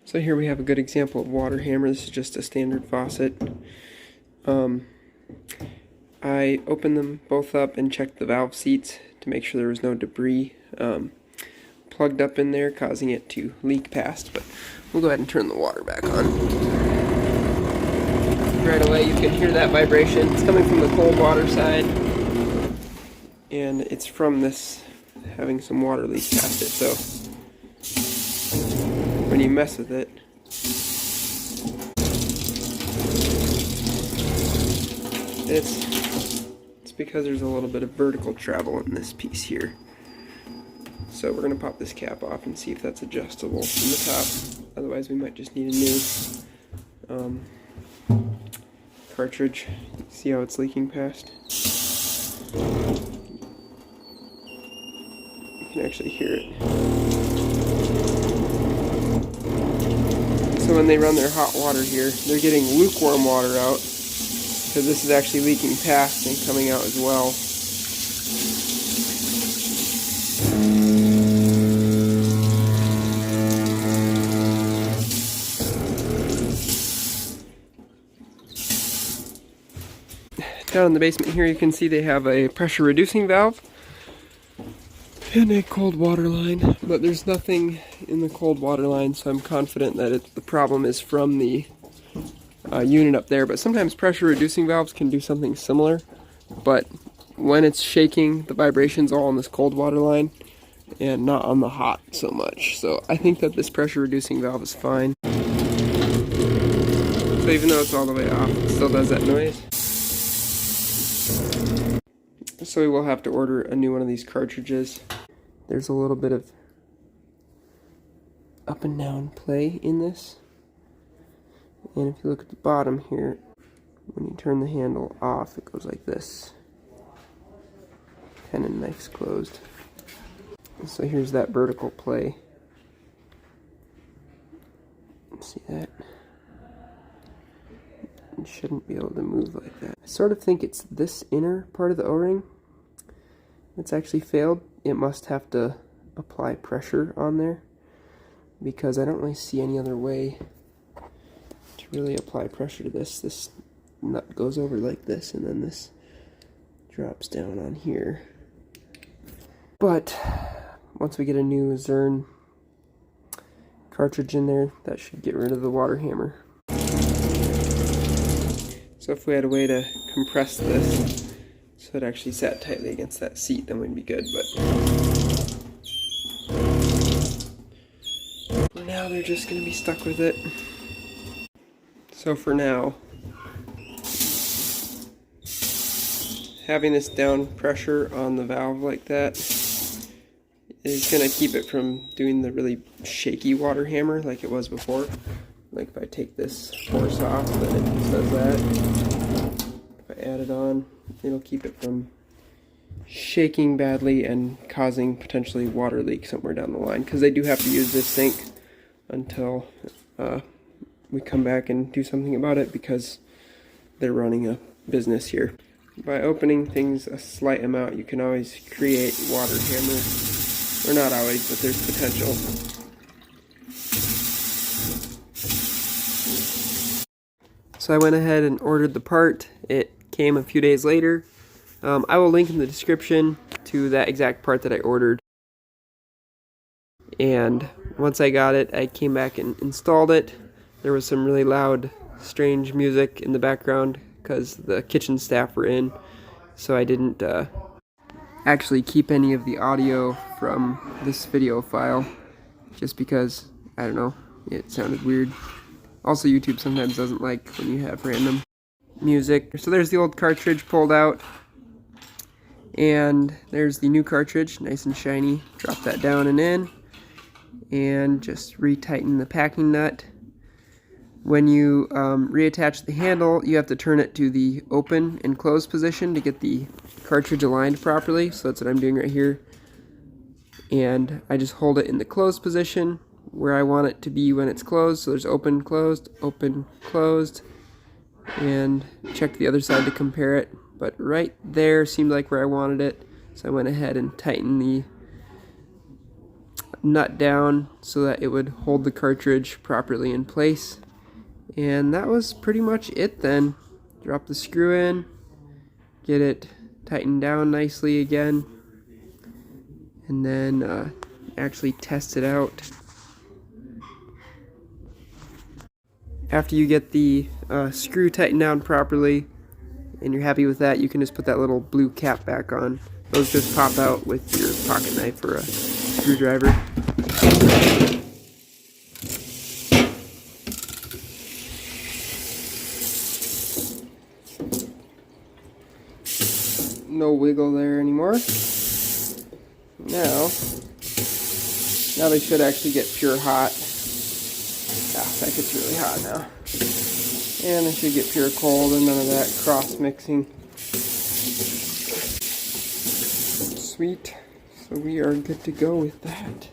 So here we have a good example of water hammer. This is just a standard faucet. I opened them both up and checked the valve seats to make sure there was no debris plugged up in there, causing it to leak past. But we'll go ahead and turn the water back on. Right away you can hear that vibration. It's coming from the cold water side, and it's from this having some water leak past it. So when you mess with it, it's because there's a little bit of vertical travel in this piece here. So we're going to pop this cap off and see if that's adjustable from the top. Otherwise we might just need a new cartridge. See how it's leaking past? You can actually hear it. So when they run their hot water here, they're getting lukewarm water out, because this is actually leaking past and coming out as well. Down in the basement here you can see they have a pressure reducing valve and a cold water line, but there's nothing in the cold water line, so I'm confident that the problem is from the unit up there. But sometimes pressure reducing valves can do something similar, but when it's shaking, the vibration's all on this cold water line and not on the hot so much. So I think that this pressure reducing valve is fine. So even though it's all the way off, it still does that noise. So we will have to order a new one of these cartridges. There's a little bit of up and down play in this. And if you look at the bottom here, when you turn the handle off, it goes like this. Pen and knife's closed. So here's that vertical play. See that? It shouldn't be able to move like that. I sort of think it's this inner part of the O-ring that's actually failed. It must have to apply pressure on there, because I don't really see any other way to really apply pressure to this. This nut goes over like this, and then this drops down on here. But once we get a new Zurn cartridge in there, that should get rid of the water hammer. So if we had a way to compress this so it actually sat tightly against that seat, then we'd be good. But for now, they're just going to be stuck with it. So for now, having this down pressure on the valve like that is going to keep it from doing the really shaky water hammer like it was before. Like if I take this force off, then it does that. If I add it on, it'll keep it from shaking badly and causing potentially water leak somewhere down the line, because they do have to use this sink until we come back and do something about it, because they're running a business here. By opening things a slight amount, you can always create water hammer. Or not always, but there's potential. So I went ahead and ordered the part. It came a few days later. I will link in the description to that exact part that I ordered. And once I got it, I came back and installed it. There was some really loud, strange music in the background because the kitchen staff were in. So I didn't actually keep any of the audio from this video file, just because, I don't know, it sounded weird. Also, YouTube sometimes doesn't like when you have random music. So there's the old cartridge pulled out, and there's the new cartridge, nice and shiny. Drop that down and in, and just retighten the packing nut. When you reattach the handle, you have to turn it to the open and close position to get the cartridge aligned properly. So that's what I'm doing right here. And I just hold it in the closed position where I want it to be when it's closed. So there's open, closed, and check the other side to compare it. But right there seemed like where I wanted it, so I went ahead and tightened the nut down so that it would hold the cartridge properly in place. And that was pretty much it then. Drop the screw in, get it tightened down nicely again, and then actually test it out. After you get the screw tightened down properly and you're happy with that, you can just put that little blue cap back on. Those just pop out with your pocket knife or a screwdriver. No wiggle there anymore. Now they should actually get pure hot. Yeah, that gets really hot now. And they should get pure cold and none of that cross mixing. Sweet. So we are good to go with that.